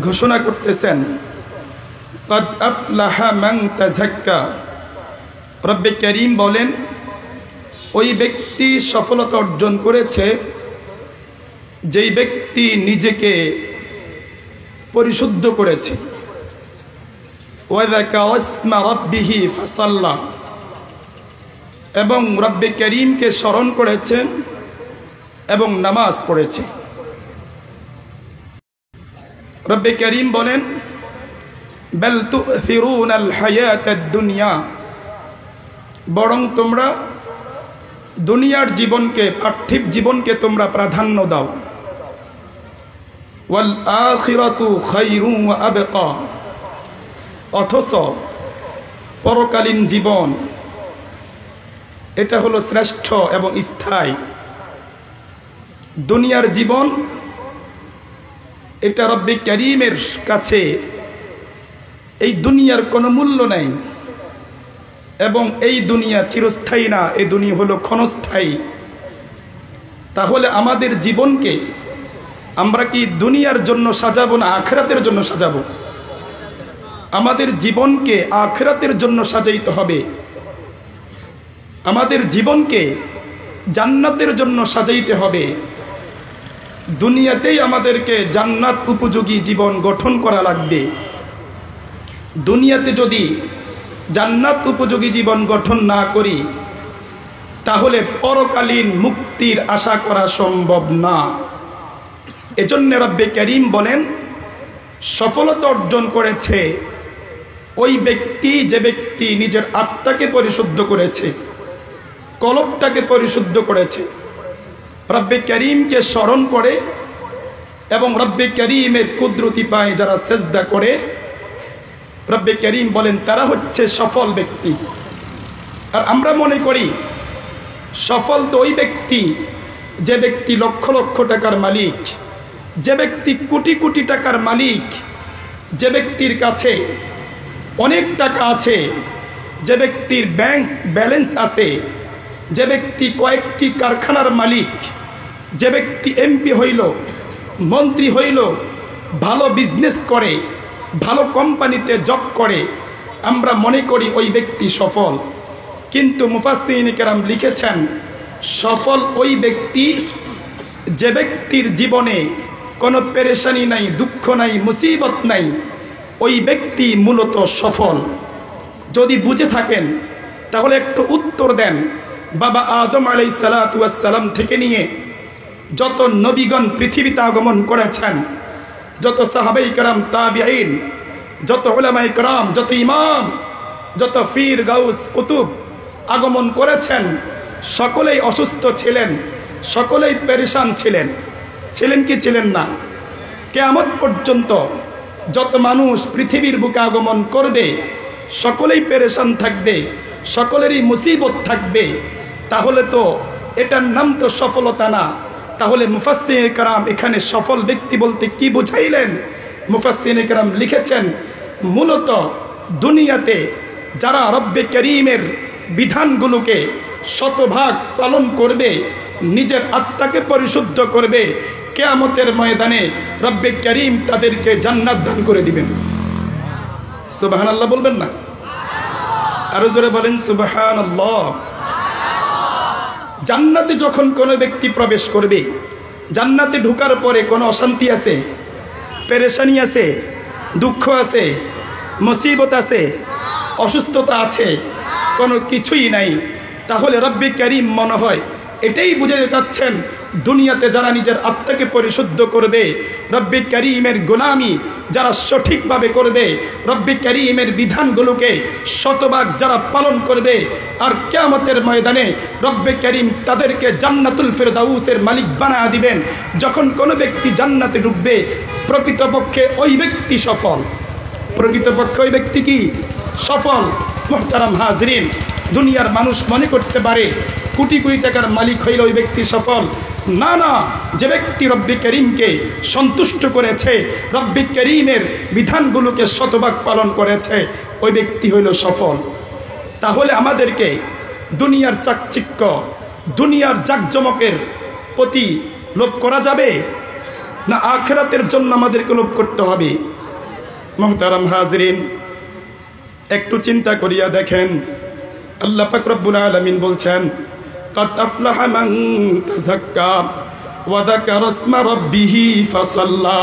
ঘোষণা করতেছেন قد أفلح من تزكى। রব্বে কারীম বলেন ওই ব্যক্তি সফলতা অর্জন করেছে যেই ব্যক্তি নিজেকে পরিশুদ্ধ করেছে। ওয়াযাকারা ইসমা রাব্বিহি ফাসাল্লা, এবং রব্বে কারীমকে স্মরণ করেছেন এবং নামাজ পড়েছে। রব্বে কারীম বলেন বাল তু'থিরুনাল হায়াতাদ দুনিয়া, বরং তোমরা দুনিয়ার জীবনকে, পার্থিব জীবনকে তোমরা প্রাধান্য দাও। ওয়াল আখিরাতু খায়রুন ওয়া আবকা, অথচ পরকালীন জীবন এটা হলো শ্রেষ্ঠ এবং স্থায়ী। দুনিয়ার জীবন এটা রব্বে কারীমের কাছে এই দুনিয়ার কোনো মূল্য নেই, এবং এই দুনিয়া চিরস্থায়ী না, এই দুনিয়া হলো ক্ষণস্থায়ী। তাহলে আমাদের জীবনকে আমরা কি দুনিয়ার জন্য সাজাবো না আখিরাতের জন্য সাজাবো? আমাদের জীবনকে আখিরাতের জন্য সাজাইতে হবে। আমাদের জীবনকে জান্নাতের জন্য সাজাইতে হবে। দুনিয়াতেই আমাদেরকে জান্নাত উপযোগী জীবন গঠন করা লাগবে। দুনিয়াতে যদি জান্নাত উপযোগী জীবন গঠন না করি তাহলে পরকালীন মুক্তির আশা করা সম্ভব না। এজন্য রব্বে কারীম বলেন সফলতা অর্জন করেছে ওই ব্যক্তি যে ব্যক্তি নিজের আত্মাকে পরিশুদ্ধ করেছে, কলবটাকে পরিশুদ্ধ করেছে, রব্বে কারীমকে স্মরণ করে এবং রব্বে কারীমের কুদরতি পায় যারা সেজদা করে, রব্বে কারীম বলেন তারা হচ্ছে সফল ব্যক্তি। আর আমরা মনে করি সফল তো ওই ব্যক্তি যে ব্যক্তি লক্ষ লক্ষ টাকার মালিক, যে ব্যক্তি কোটি কোটি টাকার মালিক, যে ব্যক্তির কাছে অনেক টাকা আছে, যে ব্যক্তির ব্যাংক ব্যালেন্স আছে, যে ব্যক্তি কয়েকটি কারখানার মালিক, যে ব্যক্তি এমপি হইল, মন্ত্রী হইল, ভালো বিজনেস করে, ভালো কোম্পানিতে জব করে, আমরা মনে করি ওই ব্যক্তি সফল। কিন্তু মুফাসসিরিনে কেরাম লিখেছেন সফল ওই ব্যক্তি যে ব্যক্তির জীবনে কোনো পেরেশানি নাই, দুঃখ নাই, মুসিবত নাই, ওই ব্যক্তি মূলত সফল। যদি বুঝে থাকেন তাহলে একটু উত্তর দেন। বাবা আদম আলাইহিস সালাতু ওয়াস সালাম থেকে নিয়ে যত নবীগণ পৃথিবীতে আগমন করেছেন, যত সাহাবায়ে কেরাম, তাবিঈন, যত উলামায়ে কেরাম, যত ইমাম, যত ফির গাউস কুতুব আগমন করেছেন, সকলেই অসুস্থ ছিলেন, সকলেই পেরেশান ছিলেন। ছিলেন কি ছিলেন না? কিয়ামত পর্যন্ত যত মানুষ পৃথিবীর বুকে আগমন করবে সকলেই পেরেশান থাকবে, সকলেরই মুসিবত থাকবে। তাহলে তো এটার নাম তো সফলতা না। তাহলে মুফাসসিরিনে কেরাম এখানে সফল ব্যক্তি বলতে কি বুঝাইলেন? মুফাসসিরিনে কেরাম লিখেছেন মূলত দুনিয়াতে যারা রব্বে কারীমের বিধানগুলোকে শতভাগ পালন করবে, নিজের আত্মাকে পরিশুদ্ধ করবে, কিয়ামতের ময়দানে রব্বে কারীম তাদেরকে জান্নাত দান করে দিবেন। সুবহানাল্লাহ বলবেন না? আরো জোরে বলেন সুবহানাল্লাহ। জান্নাতে যখন কোনো ব্যক্তি প্রবেশ করবে, জান্নাতে ঢোকার পরে কোনো অশান্তি আছে, পেরেশানি আছে, দুঃখ আছে, মুসিবত আছে, অসুস্থতা আছে, কোনো কিছুই নাই। তাহলে রব্বে কারীম মনে হয় এটাই বুঝাতে চাচ্ছেন দুনিয়াতে যারা নিজের আত্মাকে পরিশুদ্ধ করবে, রব্বে কারীমের গোলামি যারা সঠিকভাবে করবে, রব্বে কারীমের বিধানগুলোকে শতভাগ যারা পালন করবে, আর কিয়ামতের ময়দানে রব্বে কারীম তাদেরকে জান্নাতুল ফিরদাউসের মালিক বানায়া দিবেন। যখন কোনো ব্যক্তি জান্নাতে ঢুকবে প্রকৃতপক্ষে ওই ব্যক্তি সফল। প্রকৃতপক্ষে ওই ব্যক্তি কি সফল? মুহতারাম হাজরিন, দুনিয়ার মানুষ মনে করতে পারে কোটি কোটি টাকার মালিক হইল ওই ব্যক্তি সফল। না না, যে ব্যক্তি রব্বে কারীমকে সন্তুষ্ট করেছে, রব্বে কারীমের বিধানগুলোকে শতভাগ পালন করেছে, ওই ব্যক্তি হইল সফল। তাহলে আমাদেরকে দুনিয়ার চাকচিক্য, দুনিয়ার জাকজমকের প্রতি লোভ করা যাবে? না আখিরাতের জন্য আমাদেরকে লোভ করতে হবে? মুহতারাম হাজরিন, একটু চিন্তা করিয়া দেখেন, আল্লাহ পাক রব্বুল আলামিন বলছেন قد أفلح من تزكى وذكر اسم ربه فصلى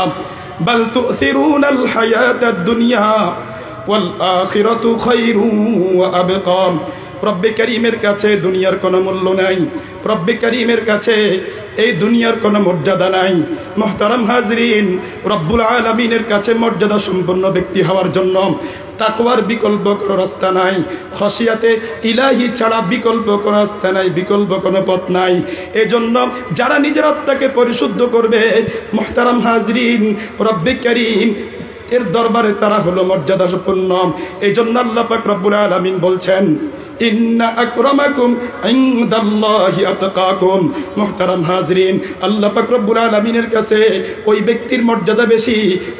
بل تؤثرون الحياة الدنيا والآخرة خير وأبقى। রব্বে কারীমের কাছে দুনিয়ার কোনো মূল্য নাই, রব্বে কারীমের কাছে এই দুনিয়ার কোনো মর্যাদা নাই। মুহতারাম হাজরিন, রব্বুল আলামিনের কাছে মর্যাদা সম্পন্ন ব্যক্তি হওয়ার জন্য তাকওয়ার বিকল্প কোনো রাস্তা নাই, খশিয়াতে ইলাহি ছাড়া বিকল্প কোনো রাস্তা নাই, বিকল্প কোনো পথ নাই। এজন্য যারা নিজের আত্মাকে পরিশুদ্ধ করবে, মুহতারাম হাজরিন, রব্বে কারীম এর দরবারে তারা হলো মর্যাদা সম্পন্ন। এই জন্য আল্লাহ পাক রব্বুল আলামিন বলছেন ইন্না আকরামাকুম ইনদাল্লাহি আতকাকুম। মুহতারাম হাজরিন, আল্লাহ পাক রব্বুল আলামিনের কাছে ওই ব্যক্তির মর্যাদা বেশি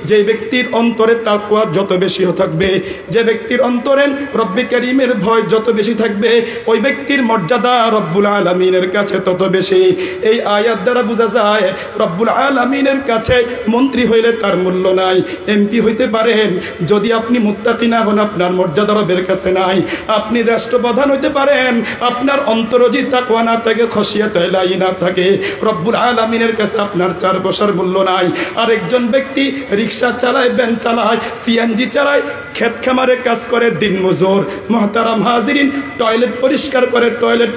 যে ব্যক্তির অন্তরে তাকওয়া যত বেশি থাকবে, যে ব্যক্তির অন্তরে রব্বে কারীমের ভয় যত বেশি থাকবে, ওই ব্যক্তির মর্যাদা রব্বুল আলামিনের কাছে তত বেশি। এই আয়াত দ্বারা বোঝা যায় রব্বুল আলামিনের কাছে মন্ত্রী হইলে তার মূল্য নাই, এমপি হইতে পারেন, যদি আপনি মুত্তাকি না হন আপনার মর্যাদা রবের কাছে নাই। আপনি রাষ্ট্রপ্রধান হইতে পারেন, আপনার অন্তরজি তাকওয়া না থাকে, খশিয়াত ইলাহি না থাকে, রব্বুল আলামিনের কাছে আপনার চার পয়সার মূল্য নাই। আর একজন ব্যক্তি রিকশা চালায়, ভ্যান চালায়, সিএনজি চালায়, ক্ষেত খামারে কাজ করে, দিন মজুর, মুহতারাম হাজিরিন, টয়লেট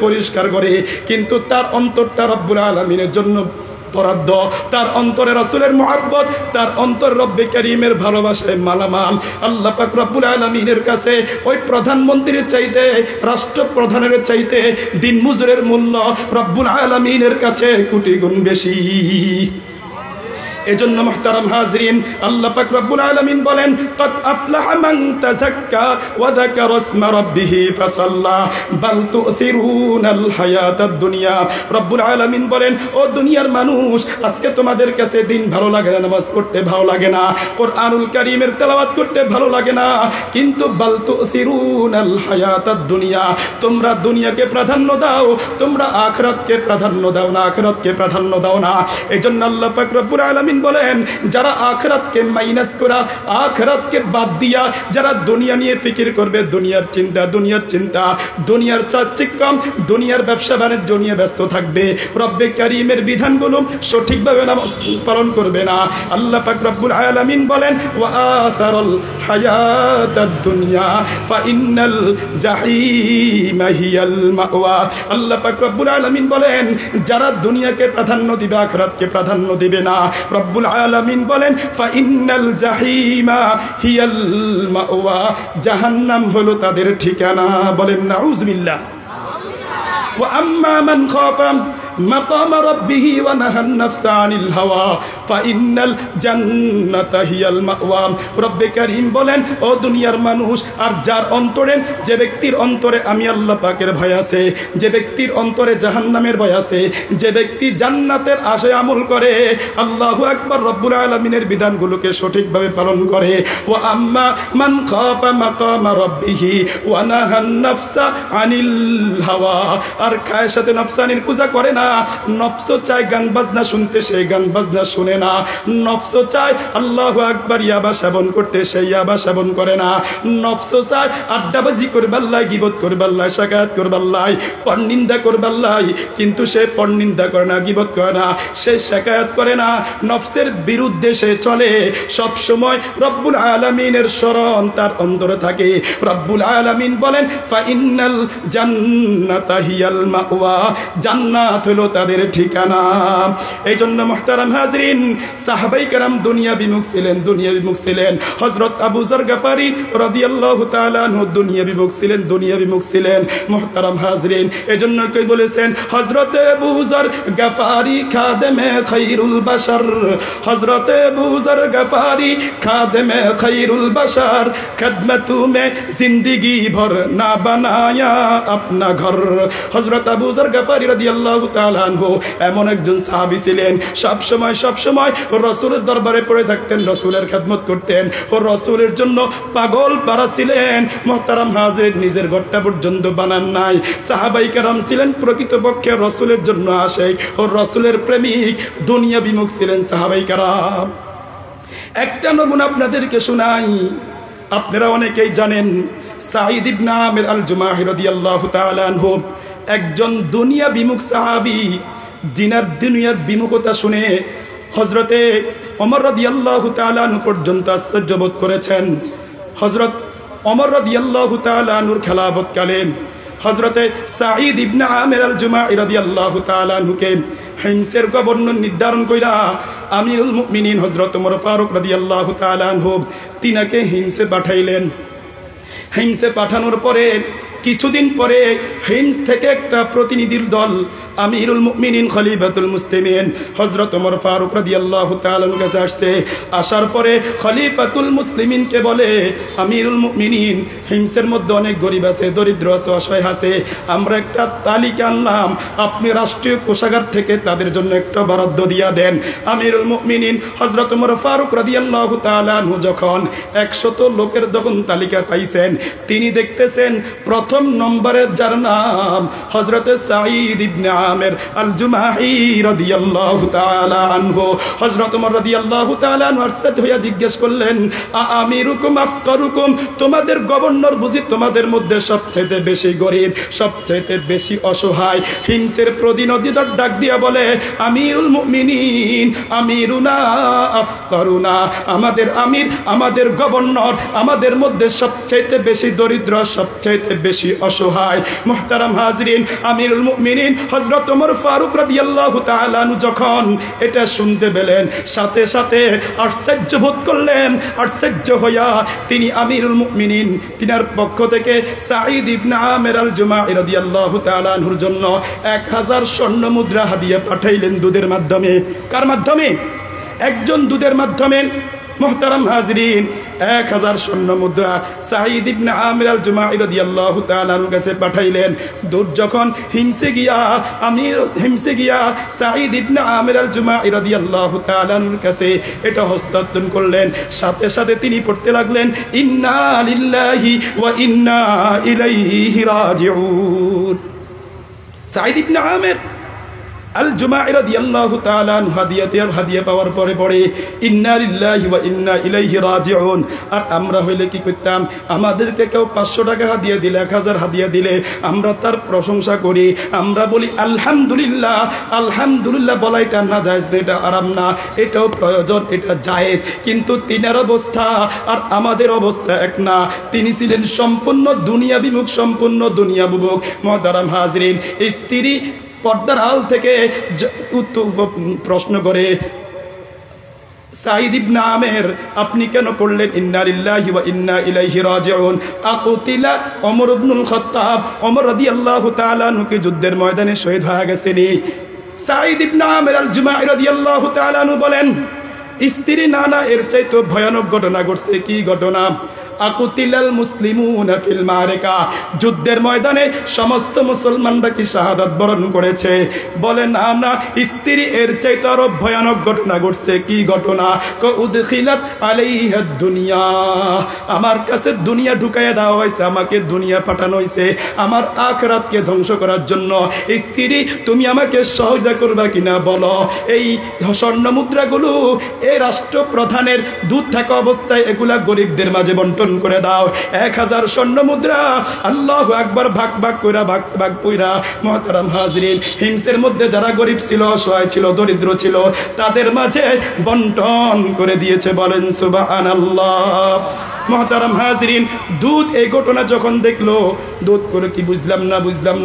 পরিষ্কার করে, কিন্তু তার অন্তরটা রব্বুল আলামিনের জন্য বরাদ্দ, তার অন্তরে রাসূলের মুহাব্বত, তার অন্তর রব্বে কারীমের ভালোবাসায় মালামাল। আল্লাহ পাক রব্বুল আলামিনের কাছে ওই প্রধানমন্ত্রীর চাইতে, রাষ্ট্রপ্রধানের চাইতে দিন মজুরের মূল্য রব্বুল আলামিনের কাছে কোটি গুণ বেশি। এজন্য মুহতারাম হাজরিন, আল্লাহ পাক রব্বুল আলামিন বলেন قد أفلح من تزكى وذكر اسم ربه فصلى بل تؤثرون الحياة الدنيا। রব্বুল আলামিন বলেন, ও দুনিয়ার মানুষ, আজকে তোমাদের কাছে দিন ভালো লাগে না, নামাজ পড়তে ভালো লাগে না, কোরআনুল কারীমের তেলাওয়াত করতে ভালো লাগে না, কিন্তু বাল তুসিরুনাল হায়াতাদ দুনিয়া, তোমরা দুনিয়াকে প্রাধান্য দাও, তোমরা আখিরাতকে প্রাধান্য দাও না, আখিরাতকে প্রাধান্য দাও না। এজন্য আল্লাহ পাক রব্বুল আলামিন বলেন, যারা আখিরাতকে মাইনাস করা, আখিরাতকে বাদ দিয়া যারা দুনিয়া নিয়ে ফিকির করবে, দুনিয়ার চিন্তা, দুনিয়ার চাকচিক্যম, দুনিয়ার ব্যবসা বাণিজ্য নিয়ে ব্যস্ত থাকবে, রব্বে কারীমের বিধানগুলো সঠিকভাবে পালন করবে না। আল্লাহ পাক রব্বুল আলামিন বলেন ওয়া আসারুল হায়াতাদ দুনিয়া ফাইন্নাল জাহিমা হিয়াল মাওয়া। আল্লাহ পাক রব্বুল আলামিন বলেন, যারা দুনিয়াকে প্রাধান্য দিবে, আখিরাতকে প্রাধান্য দিবে না, রব্বুল আলামিন বলেন ফাইন্নাল জাহিমা হিয়াল মাওয়া, জাহান্নাম হলো তাদের ঠিকানা। বলেন নাউযুবিল্লাহ। ওয়া আম্মা মান খাফা মাকাম রাব্বিহি ওয়া নাহান নাফসা আনিল হাওয়া ফাইন্নাল জান্নাতা হিয়াল মাওয়া। রব্বে কারীম বলেন, ও দুনিয়ার মানুষ, আর যার অন্তরে, যে ব্যক্তির অন্তরে আমি আল্লাহ পাকের ভয় আছে, যে ব্যক্তির অন্তরে জাহান্নামের ভয় আছে, যে ব্যক্তি জান্নাতের আশায় আমল করে, আল্লাহু আকবার, রব্বুল আলামিনের বিধানগুলোকে সঠিকভাবে পালন করে, ওয়া আম্মা মান খাফা মাকাম রাব্বিহি ওয়া নাহান নাফসা আনিল হাওয়া, আর খায়ের সাথে নফসানির পূজা করে না। নফস চায় গান বাজনা শুনতে, সেই গান বাজনা শুনে না। নফস চায় আল্লাহু আকবার ইয়াবা সেবন করতে, সেই ইয়াবা সেবন করে না। নফস চায় আড্ডাবাজি করবাল্লাই, গীবত করবাল্লাই, শাকায়াত করবাল্লাই, পরনিন্দা করবাল্লাই, কিন্তু সে পরনিন্দা করে না, গীবত করে না, সে শাকায়াত করে না। নফসের বিরুদ্ধে সে চলে, সব সময় রব্বুল আলামিনের শরণ তার অন্তরে থাকে। রব্বুল আলামিন বলেন ফাইন্নাল জান্নাতা হিয়াল মাওয়া, জান্নাত হলো তাদের ঠিকানা। এই জন্য মুহতারাম হাজরিন, সাহাবায়ে কেরাম দুনিয়া বিমুখ ছিলেন। হযরত আবু যর গফারি রাদিয়াল্লাহু তাআলা আনহু দুনিয়া বিমুখ ছিলেন। মুহতারাম হাজরিন, এজন্য কই বলেছেন হযরত আবু যর গফারি খাদেমে খায়রুল বাশার, হযরত আবু যর গফারি খাদেমে খায়রুল বাশার, খিদমত মে জিंदगी भर ना बनाया अपना घर। हजरत अबू जर गफारी रदियल्लाहु তাআলা আনহু এমন একজন সাহাবী ছিলেন, সব সময় রাসূলের দরবারে পড়ে থাকতেন, রাসূলের খেদমত করতেন, ও রাসূলের জন্য পাগল পারা ছিলেন। মুহতারাম হাজির, নিজের ঘরটা পর্যন্ত বানান নাই। সাহাবাই কেরাম ছিলেন প্রকৃতপক্ষে রাসূলের জন্য আশিক ও রাসূলের প্রেমিক, দুনিয়া বিমুখ ছিলেন সাহাবাই কেরাম। একটা নমুনা আপনাদেরকে শোনাই, আপনারা অনেকেই জানেন সাঈদ ইবনে আমির আল জুমাহি রাদিয়াল্লাহু তাআলা আনহু একজন দুনিয়া বিমুখ সাহাবী। জিনার দুনিয়ার বিমুখতা শুনে হযরতে ওমর রাদিয়াল্লাহু তাআলা আনহু পর্যন্ত আশ্চর্য বোধ করেছেন। হযরত ওমর রাদিয়াল্লাহু তাআলা আনহুর খেলাফতকালে হযরতে সাঈদ ইবনে আমির আল জুমাহি রাদিয়াল্লাহু তাআলা আনহুকে হিমসের গভর্নর নির্ধারণ কইরা আমিরুল মুমিনিন হযরত ওমর ফারুক রাদিয়াল্লাহু তাআলা আনহু তিনাকে হিমসে পাঠাইলেন। হিমসে পাঠানোর পরে কিছুদিন পরে হিমস থেকে একটা প্রতিনিধির দল আমিরুল মুমিনিন খলিফাতুল মুসলিমিন হযরত ওমর ফারুক রাদিয়াল্লাহু তাআলা এর কাছে আসছে। আসার পরে খলিফাতুল মুসলিমিনকে বলে, আমিরুল মুমিনিন, হিমসের মধ্যে অনেক গরিব আছে, দরিদ্র আছে, অসহায় আছে, আমরা একটা তালিকা আনলাম, আপনি রাষ্ট্রীয় কোষাগার থেকে তাদের জন্য একটা বরাদ্দ দিয়া দেন। আমিরুল মুমিনিন হযরত ওমর ফারুক রাদিয়াল্লাহু তাআলা আনহু যখন 100 লোকের যখন তালিকা পাইছেন, তিনি দেখতেছেন প্রথম নম্বরে যার নাম হযরতে সাঈদ ইবনে আমির আল জুমাহি রাদিয়াল্লাহু তাআলা আনহু। হযরত ওমর রাদিয়াল্লাহু তাআলা আনহু আশ্চর্য হইয়া জিজ্ঞেস করলেন, আমিরুকুম আফকারুকুম, তোমাদের গভর্নর বুঝি তোমাদের মধ্যে সবচেয়ে বেশি গরিব, সবচেয়ে বেশি অসহায়? হিমসের প্রতিনিধি ডাক দিয়া বলে, আমিরুল মুমিনিন আমিরুনা আফকারুনা, আমাদের আমির, আমাদের গভর্নর আমাদের মধ্যে সবচেয়ে বেশি দরিদ্র, সবচেয়ে বেশি অসহায়। মুহতারাম হাজরিন, আমিরুল মুমিনিন হযরত ওমর ফারুক রাদিয়াল্লাহু তাআলা আনহু যখন এটা শুনতে পেলেন, সাথে সাথে আশ্চর্য বোধ করলেন। আশ্চর্য হইয়া তিনি আমিরুল মুমিনিন তিনার পক্ষ থেকে সাঈদ ইবনে আমির আল জুমাহি রাদিয়াল্লাহু তাআলা আনহুর জন্য 1000 স্বর্ণ মুদ্রা হাদিয়া পাঠাইলেন দুধের মাধ্যমে। কার মাধ্যমে? একজন দুধের মাধ্যমে। মুহতারাম হাজরিন, 1000 স্বর্ণ মুদ্রা সাঈদ ইবনে আমির আল জুমাহি রাদিয়াল্লাহু তাআলা আনহুর কাছে পাঠাইলেন। দূর যখন হিমসে গিয়া সাঈদ ইবনে আমির আল জুমাহি রাদিয়াল্লাহু তাআলা আনহুর কাছে এটা হস্তান্তর করলেন। সাথে সাথে তিনি পড়তে লাগলেন, ইন্না লিল্লাহি ওয়া ইন্না ইলাইহি রাজিউন। সাঈদ ইবনে আমির আল জুমাহি রাদিয়াল্লাহু তাআলা আনহু হাদিয়া পাওয়ার পরে পড়ে, ইন্না লিল্লাহি ওয়া ইন্না ইলাইহি রাজিউন। আর আমরা হইলে কি করতাম? আমাদেরকে কেউ 500 টাকা হাদিয়া দিলে, 1000 হাদিয়া দিলে আমরা তার প্রশংসা করি, আমরা বলি আলহামদুলিল্লাহ। আলহামদুলিল্লাহ বলা এটা না জায়েজ না, এটা আরাম না, এটাও প্রয়োজন, এটা জায়েজ। কিন্তু তিনার অবস্থা আর আমাদের অবস্থা এক না। তিনি ছিলেন সম্পূর্ণ দুনিয়া বিমুখ, সম্পূর্ণ দুনিয়া বিমুখ। মুহতারাম হাজরিন, স্ত্রী পর্দার আল থেকে প্রশ্ন করে, সাঈদ ইবনে আমির আপনি কেন পড়লেন ইন্না লিল্লাহি ওয়া ইন্না ইলাইহি রাজিউন? আকুতিলা ওমর ইবনুল খাত্তাব, ওমর রাদিয়াল্লাহু তাআলা আনহু কি যুদ্ধের ময়দানে শহীদ হয়ে গেছেন? সাঈদ ইবনে আমির আল জুমাহি রাদিয়াল্লাহু তাআলা আনহু বলেন, স্ত্রী না, এর চাইতে ভয়ানক ঘটনা ঘটছে। কি ঘটনা? আকুতিলাল মুসলিমুনা ফিল মারিকা, যুদ্ধের ময়দানে সমস্ত মুসলমানরা কি শাহাদাত বরণ করেছে? বলে না, স্ত্রী এর চাইতে আরো ভয়ানক ঘটনা ঘটছে। কি ঘটনা? উদখিলাত আলাইহা দুনিয়া, আমার কাছে দুনিয়া ঢুকাইয়া দেওয়া হয়েছে, আমাকে দুনিয়া পাঠানো হয়েছে আমার আখিরাতকে ধ্বংস করার জন্য। স্ত্রী তুমি আমাকে সহযোগিতা করবা কিনা বলো? এই স্বর্ণ মুদ্রাগুলো এই রাষ্ট্রপ্রধানের দুধ থাকা অবস্থায় এগুলা গরিবদের মাঝে বন্টন করে দাও। 1000 স্বর্ণ মুদ্রা, আল্লাহু আকবার, ভাগ কইরা। মুহতারাম হাজরিন, হিমসের মধ্যে যারা গরিব ছিল, অসহায় ছিল, দরিদ্র ছিল, তাদের মাঝে বন্টন করে দিয়েছে। বলেন সুবহানাল্লাহ। মুহতারাম হাজরিন, দুধ এই ঘটনা যখন দেখলো, দুধ করে কি বুঝলাম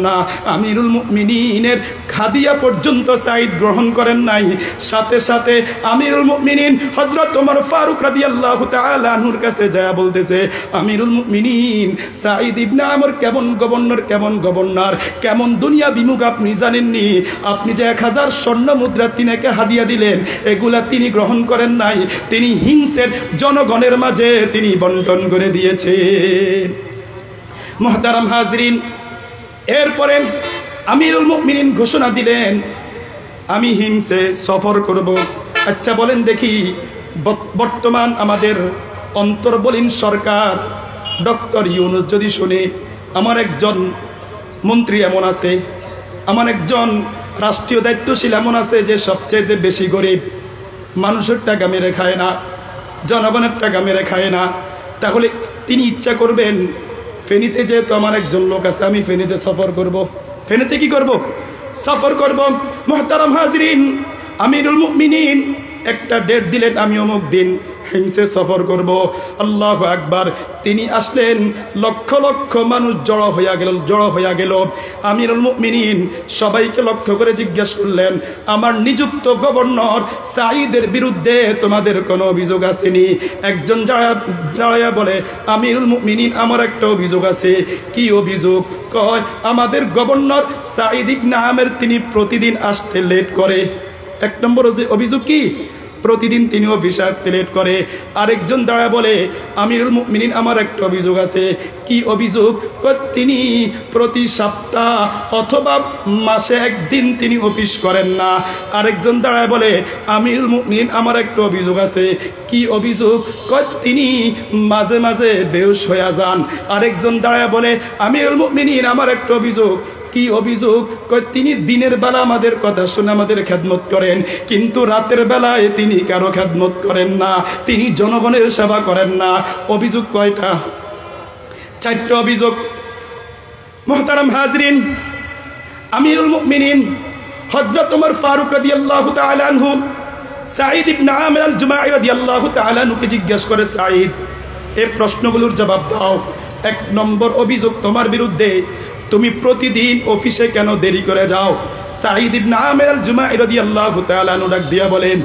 না, আমিরুল মুমিনিনের হাদিয়া পর্যন্ত সাঈদ গ্রহণ করেন নাই। সাথে সাথে আমিরুল মুমিনিন হযরত ওমর ফারুক রাদিয়াল্লাহু তাআলা আনহুর কাছে যায় বলতেছে, আমিরুল মুমিনিন সাঈদ ইবনে আমির কেমন গভর্নর, কেমন দুনিয়া বিমুখ আপনি জানেননি? আপনি যে 1000 স্বর্ণ মুদ্রা তিনাকে হাদিয়া দিলেন, এগুলা তিনি গ্রহণ করেন নাই, তিনি হিংসের জনগণের মাঝে তিনি বন্টন করে দিয়েছেন। মুহতারাম হাজরিন, এরপরে আমিরুল মুমিনিন ঘোষণা দিলেন, আমি হিমসে সফর করব। আচ্ছা বলেন দেখি, বর্তমান আমাদের অন্তর্বলীন সরকার ডক্টর ইউনূস যদি শুনে আমার একজন মন্ত্রী এমন আছে, আমার একজন রাষ্ট্রীয় দায়িত্বশীল এমন আছে যে সবচেয়ে বেশি গরিব, মানুষের টাকা মেরে খায় না, জনগণের টাকা মেরে খায় না, তাহলে তিনি ইচ্ছা করবেন ফেনীতে যেহেতু আমার একজন লোক আছে, আমি ফেনীতে সফর করব। ফেনীতে কি করব? সফর করব। মুহতারাম হাজরিন, আমিরুল মুমিনিন একটা ডেট দিলেন, আমি অমুক দিন হিমসে সফর করব। আল্লাহু আকবার। তিনি আসলেন, লক্ষ লক্ষ মানুষ জড়ো হইয়া গেল। আমিরুল মুমিনিন সবাইকে লক্ষ্য করে জিজ্ঞেস করলেন, আমার নিযুক্ত গভর্নর সাঈদের বিরুদ্ধে তোমাদের কোনো অভিযোগ আসেনি? একজন দাঁড়ায়া বলে, আমিরুল মুমিনিন আমার একটা অভিযোগ আছে। কি অভিযোগ? কয়, আমাদের গভর্নর সাঈদ ইবনে আমের তিনি প্রতিদিন আসতে লেট করে। এক নম্বর অভিযোগ কি? প্রতিদিন তিনি অফিসে আসতে লেট করে। আরেকজন দাঁড়া বলে, আমিরুল মুমিনিন আমার একটা অভিযোগ আছে। কি অভিযোগ? তিনি প্রতি সপ্তাহ অথবা মাসে একদিন তিনি অফিস করেন না। আরেকজন দাঁড়ায় বলে, আমিরুল মুমিনিন আমার একটা অভিযোগ আছে। কি অভিযোগ? তিনি মাঝে মাঝে বেহুশ হয়ে যান। আরেকজন দাঁড়ায় বলে, আমিরুল মুমিনিন আমার একটা অভিযোগ। কি অভিযোগ? তিনি দিনের বেলা আমাদের কথা শুনে আমাদের খেদমত করেন, কিন্তু রাতের বেলায় তিনি কারো খেদমত করেন না, তিনি জনগণের সেবা করেন না। অভিযোগ কয়টা? 4টা অভিযোগ। মুহতারাম হাজরিন, আমিরুল মুমিনিন হযরত ওমর ফারুক রাদিয়াল্লাহু তাআলা আনহু সাঈদ ইবনে আমির আল জুমাঈ রাদিয়াল্লাহু তাআলা আনহুকে জিজ্ঞেস করে, সাঈদ, এই প্রশ্নগুলোর জবাব দাও। 1 নম্বর অভিযোগ তোমার বিরুদ্ধে, তুমি প্রতিদিন অফিসে কেন দেরি করে যাও? সাঈদ ইবনে আমির আল জুমাঈ রাদিয়াল্লাহু তাআলা আনহু ডাক দিয়া বলেন,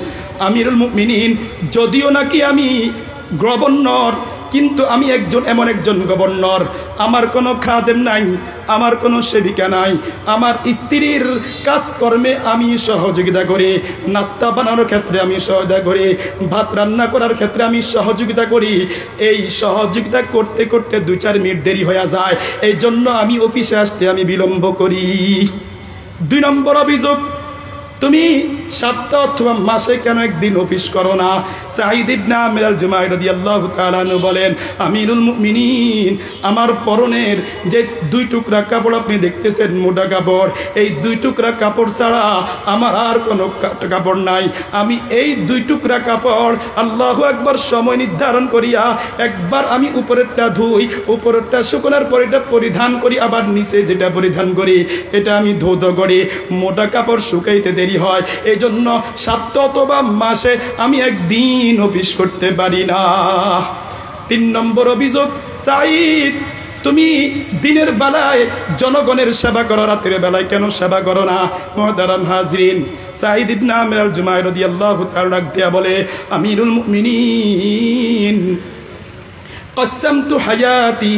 আমিরুল মুমিনিন, যদিও নাকি আমি গভর্নর, কিন্তু আমি এমন একজন গভর্নর, আমার কোনো খাদেম নাই, আমার কোনো সেবিকা নাই, আমার স্ত্রীর কাজকর্মে আমি সহযোগিতা করি, নাস্তা বানানোর ক্ষেত্রে আমি সহায়তা করি, ভাত রান্না করার ক্ষেত্রে আমি সহযোগিতা করি। এই সহযোগিতা করতে করতে 2-4 মিনিট দেরি হয়ে যায়, এই জন্য আমি অফিসে আসতে আমি বিলম্ব করি। 2 নম্বর অভিযোগ, তুমি সপ্তাহ অথবা মাসে কেন একদিন অফিস করো না? সাঈদ ইবনে আমির আল জুমাঈ রাদিয়াল্লাহু তাআলা আনহু বলেন, আমিরুল মুমিনিন, আমার পরনের যে 2 টুকরা কাপড় আপনি দেখতেছেন, মোটা কাপড়, এই 2 টুকরা কাপড় ছাড়া আমার আর কোনো কাপড় নাই। আমি এই 2 টুকরা কাপড় আল্লাহু আকবার সময় নির্ধারণ করিয়া একবার আমি উপরেরটা ধুই, উপরেরটা শুকানোর পর এটা পরিধান করি, আবার নিচে যেটা পরিধান করি এটা আমি ধৌত করি। মোটা কাপড় শুকাইতে দেরি হয়, এই জন্য সপ্তাহ অথবা মাসে আমি একদিন অফিস করতে পারি না। 3 নম্বর অভিযোগ, সাঈদ, তুমি দিনের বেলায় জনগণের সেবা করো, রাতের বেলায় কেন সেবা করো না? মুহতারাম হাজরিন, সাঈদ ইবনে আমির আল জুমাঈ রাদিয়াল্লাহু তাআলা ডাক দিয়া বলে, আমিরুল মুমিনিন, কসসামতু হায়াতি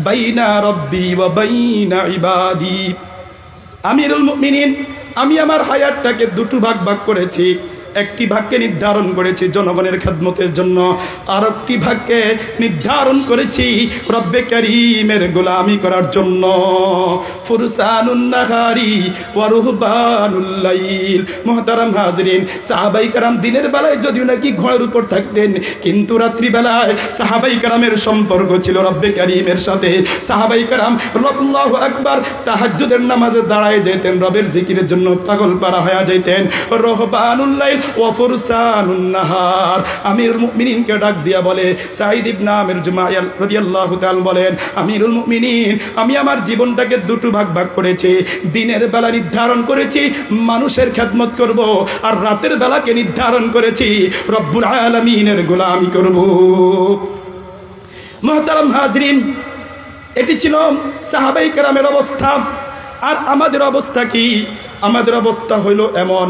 বাইনা রাব্বি ওয়া বাইনা ইবাদি। আমিরুল মুমিনিন, আমি আমার হায়াতটাকে 2টো ভাগ করেছি। একটি ভাগকে নির্ধারণ করেছি জনগণের খেদমতের জন্য, আর একটি ভাগকে নির্ধারণ করেছি রব্বে কারীমের গোলামি করার জন্য। ফুরসানুন নাহারি ওয়া রুহবানুল লাইল। মুহতারাম হাজরিন, সাহাবায়ে কেরাম দিনের বেলায় যদিও নাকি ঘোড়ার উপর থাকতেন, কিন্তু রাত্রি বেলায় সাহাবায়ে কেরামের সম্পর্ক ছিল রব্বে কারীমের সাথে। সাহাবায়ে কেরাম আল্লাহু আকবার তাহাজ্জুদের নামাজে দাঁড়ায় যেতেন, রবের জিকিরের জন্য পাগল পারা হয়ে যেতেন। রুহবানুল লাইল ওয়া ফুরসানুন নাহার। আমিরুল মুমিনিনকে ডাক দিয়া বলে, সাঈদ ইবনে আমির জুমাঈ রাদিয়াল্লাহু তাআলা বলেন, আমিরুল মুমিনিন, আমি আমার জীবনটাকে 2টো ভাগ করেছি। দিনের বেলা নির্ধারণ করেছি মানুষের খেদমত করব, আর রাতের বেলাকে নির্ধারণ করেছি রব্বুল আলামিনের গোলামি করব। মুহতারাম হাজরিন, এটি ছিল সাহাবায়ে কেরামের অবস্থা। আর আমাদের অবস্থা কি? আমাদের অবস্থা হইল এমন,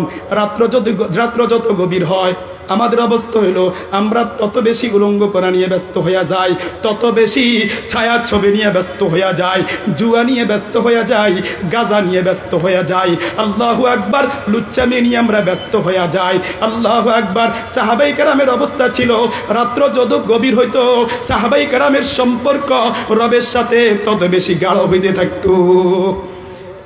রাত্র যত গভীর হয় আমাদের অবস্থা হইল আমরা তত বেশি উলঙ্গপনা নিয়ে ব্যস্ত হইয়া যাই, তত বেশি ছায়া ছবি নিয়ে ব্যস্ত হইয়া যাই, জুয়া নিয়ে ব্যস্ত হইয়া যাই, গাজা নিয়ে ব্যস্ত হইয়া যাই, আল্লাহু আকবার, লুচ্চামি নিয়ে আমরা ব্যস্ত হইয়া যাই। আল্লাহু আকবার। সাহাবায়ে কেরামের অবস্থা ছিল, রাত্র যত গভীর হইতো সাহাবায়ে কেরামের সম্পর্ক রবের সাথে তত বেশি গাঢ় হইতে থাকতো।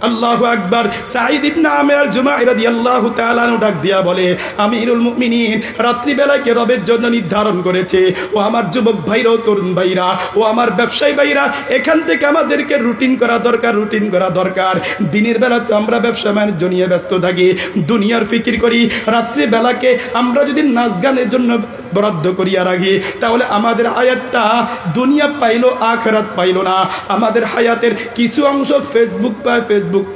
আল্লাহু আকবার। সাঈদ ইবনে আমির আল জুমাহি রাদিয়াল্লাহু তাআলা আনহু ডাক দিয়া বলে, আমিরুল মুমিনিন রাত্রিবেলাকে রবের জন্য নির্ধারণ করেছে। ও আমার যুবক ভাইরা, তরুণ ভাইরা, ও আমার ব্যবসায়ী ভাইরা, এখান থেকে আমাদেরকে রুটিন করা দরকার, রুটিন করা দরকার। দিনের বেলা তো আমরা ব্যবসা বাণিজ্য নিয়ে ব্যস্ত থাকি, দুনিয়ার ফিকির করি। রাত্রিবেলাকে আমরা যদি নাচ গানের জন্য বরাদ্দ করিয়া রাখি, তাহলে আমাদের হায়াতটা দুনিয়া পাইলো, আখিরাত পাইলো না। আমাদের হায়াতের কিছু অংশ ফেসবুক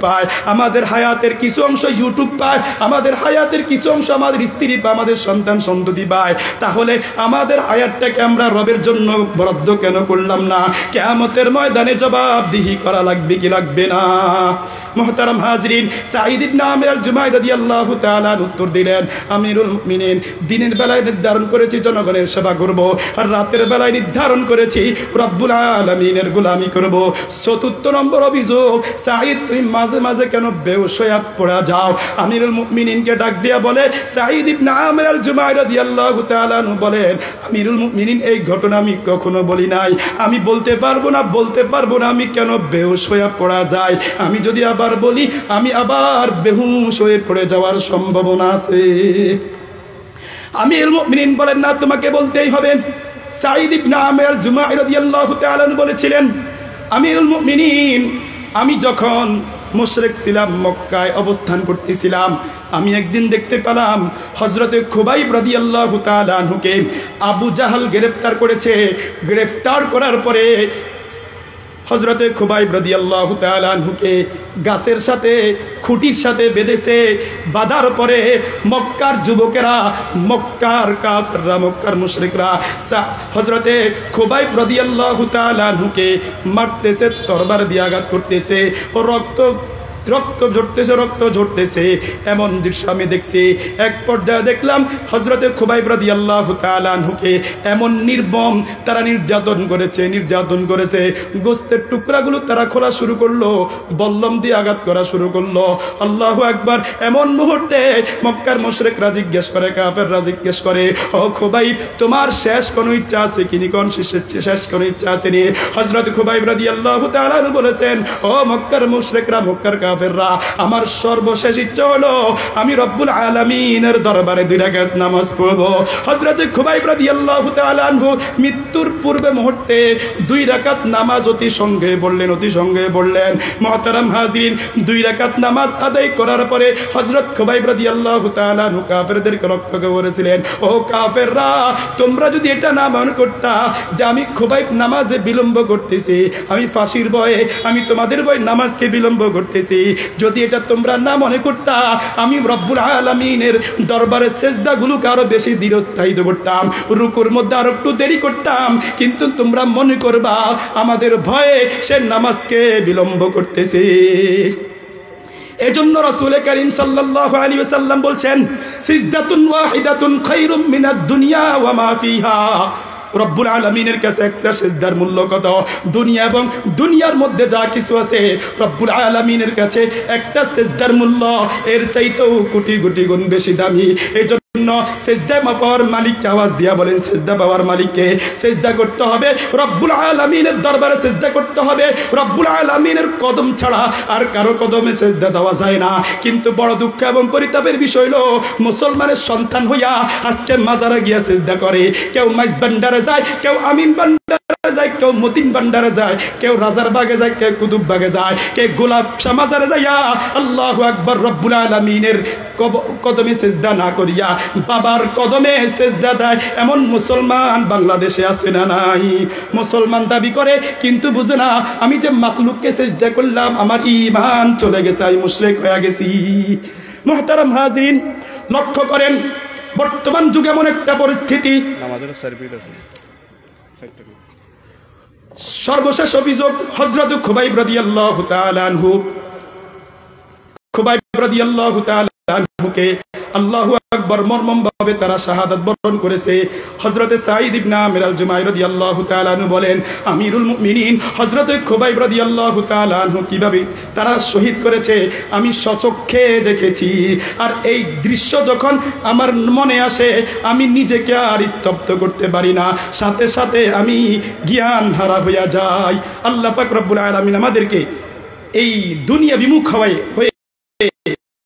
পায়, আমাদের হায়াতের কিছু অংশ ইউটিউব পায়, আমাদের হায়াতের কিছু অংশ আমাদের স্ত্রী বা আমাদের সন্তান সন্ততি পায়। তাহলে আমাদের হায়াতটাকে আমরা রবের জন্য বরাদ্দ কেন করলাম না? কিয়ামতের ময়দানে জবাবদিহি করা লাগবে কি লাগবে না? মুহতারাম হাজরিন, সাঈদ ইবনে আমির আল জুমাহি রাদিয়াল্লাহু তাআলা উত্তর দিলেন, আমিরুল মুমিনিন, দিনের বেলায় নির্ধারণ করেছি জনগণের সেবা করব, আর রাতের বেলায় নির্ধারণ করেছি রব্বুল আলামিনের গোলামি করব। চতুর্থ নম্বর অভিযোগ, সাঈদ তুমি মাঝে মাঝে কেন বেহুশ হয়ে পড়ে যাও? আমিরুল মুমিনিনকে ডাক দিয়া বলে, সাঈদ ইবনে আমির আল জুমাহি রাদিয়াল্লাহু তাআলা বলেন, আমিরুল মুমিনিন, এই ঘটনা আমি কখনো বলি নাই, আমি বলতে পারবো না আমি কেন বেহুশ হয়ে পড়া যায়। আমি যদি আবার বলি, আমি আবার বেহুশ হয়ে পড়ে যাওয়ার সম্ভাবনা আছে। আমিরুল মুমিনিন বলেন, না, তোমাকে বলতেই হবে। সাঈদ ইবনে আমির আল জুমাহি রাদিয়াল্লাহু তাআলা বলেছিলেন, আমিরুল মুমিনিন, আমি যখন মুশরিক ছিলাম, মক্কায় অবস্থান করতেছিলাম, আমি একদিন দেখতে পেলাম হযরতে খুবাইব রাদিয়াল্লাহু তাআলা আনহুকে আবু জাহাল গ্রেফতার করেছে। গ্রেফতার করার পরে হযরতে খুবাইব রাদিয়াল্লাহু তাআলা আনহুকে গাছের সাথে, খুঁটির সাথে বেঁধেছে। বাঁধার পরে মক্কার যুবকেরা, মক্কার কাফেররা, মক্কার মুশরিকরা হযরতে খুবাইব রাদিয়াল্লাহু তাআলা আনহুকে মারতেছে, তরবার দিয়ে আঘাত করতেছে, ও রক্ত ঝরতেছে। এমন দৃশ্য আমি দেখছি। এক পর্যায়ে দেখলাম হযরতে খুবাইব রাদিয়াল্লাহু তাআলা আনহুকে এমন নির্মম তারা নির্যাতন করেছে। গোস্তের টুকরাগুলো তারা খোলা শুরু করলো, বল্লম দিয়ে আঘাত করা শুরু করলো। আল্লাহু আকবার। এমন মুহূর্তে মক্কার মুশরিকরা জিজ্ঞেস করে, কাফেররা জিজ্ঞেস করে, ও খুবাইব, তোমার শেষ কোনো ইচ্ছা আছে কিনি? কোন শেষ কোনো ইচ্ছা আছে নি? হযরত খুবাইব রাদিয়াল্লাহু তাআলা আনহু বলেছেন, ও মক্কার মুশরিকরা, মক্কার কাফেররা, আমার সর্বশেষ ইচ্ছা হলো আমি রব্বুল আলামিনের দরবারে 2 রাকাত নামাজ পড়ব। হযরত খুবাইব রাদিয়াল্লাহু তাআলা আনহু মৃত্যুর পূর্বে মুহূর্তে 2 রাকাত নামাজ অতি সঙ্গে বললেন। মুহতারাম হাজিরিন, 2 রাকাত নামাজ আদায় করার পরে হযরত খুবাইব রাদিয়াল্লাহু তাআলা আনহু কাফেরদেরকে লক্ষ্য করে বলেছিলেন, ও কাফেররা, তোমরা যদি এটা না মনে করতা যে আমি খুবাইব নামাজে বিলম্ব করতেছি, আমি ফাঁসির ভয়ে, আমি তোমাদের ভয়ে নামাজকে বিলম্ব করতেছি, যদি এটা তোমরা না মনে করতা, আমি রব্বুল আলামিনের দরবারে সেজদাগুলোকে আরো বেশি দীর্ঘস্থায়িত করতাম, রুকুর মধ্যে আরো একটু দেরি করতাম, কিন্তু তোমরা মনে করবা আমাদের ভয়ে সে নামাজকে বিলম্ব করতেছে। এজন্য রাসূল কারীম সাল্লাল্লাহু আলাইহি ওয়াসাল্লাম বলছেন, সিজদাতুন ওয়াহিদাতুন খায়রুম মিনাদ দুনিয়া ওয়া মা ফিহা। রব্বুল আলামিনের কাছে একটা সিজদার মূল্য কত? দুনিয়া এবং দুনিয়ার মধ্যে যা কিছু আছে, রব্বুল আলামিনের কাছে একটা সিজদার মূল্য এর চাইতেও কোটি কোটি গুণ বেশি দামি। এজন্য সিজদা পাওয়ার মালিককে আওয়াজ দিয়া বলেন, সিজদা পাওয়ার মালিককে। সিজদা করতে হবে রব্বুল আলামিনের দরবারে, সিজদা করতে হবে রব্বুল আলামিনের কদম ছাড়া আর কারো কদমে সিজদা দেওয়া যায় না। কিন্তু বড় দুঃখ এবং পরিতাপের বিষয় হলো, মুসলমানের সন্তান হইয়া আজকে মাজারে গিয়া সিজদা করে। কেউ মাইজ ভান্ডারে যায়, কেউ আমিন ভান্ডারে যায়, কেউ মতিন ভান্ডারে যায়, কেউ রাজার বাগে যায়, কেউ কুতুব বাগে যায়, কে গোলাপ শাহ মাজারে যাইয়া আল্লাহু আকবার রব্বুল আলামিনের কদমে সিজদা না করিয়া বাবার কদমে সিজদা দেয়। এমন মুসলমান বাংলাদেশে আছে না নাই? মুসলমান দাবি করে কিন্তু বুঝে না, আমি যে মাখলুককে সিজদা করলাম, আমার ঈমান চলে গেছে, আমি মুশরিক হয়ে গেছি। মুহতারাম হাজিরিন, লক্ষ্য করেন বর্তমান যুগে এমন একটা পরিস্থিতি। সর্বশেষ অভিযোগ, হযরত খুবাইব রাদিয়াল্লাহু তাআলা আনহু, খুবাইব রাদিয়াল্লাহু তাআলা আনহুকে আল্লাহু আকবার মর্মমভাবে তারা শাহাদাত বরণ করেছে। হযরতে সাঈদ ইবনে আমির আল জুমাহি রাদিয়াল্লাহু তাআলা আনহু বলেন, আমিরুল মুমিনিন হযরতে খুবাইব রাদিয়াল্লাহু তাআলা আনহু কিভাবে তারা শহীদ করেছে আমি স্বচক্ষে দেখেছি। আর এই দৃশ্য যখন আমার মনে আসে, আমি নিজেকে আর স্তব্ধ করতে পারি না, সাথে সাথে আমি জ্ঞান হারা হইয়া যাই। আল্লাহ পাক রব্বুল আলামিন আমাদেরকে এই দুনিয়া বিমুখ হয়ে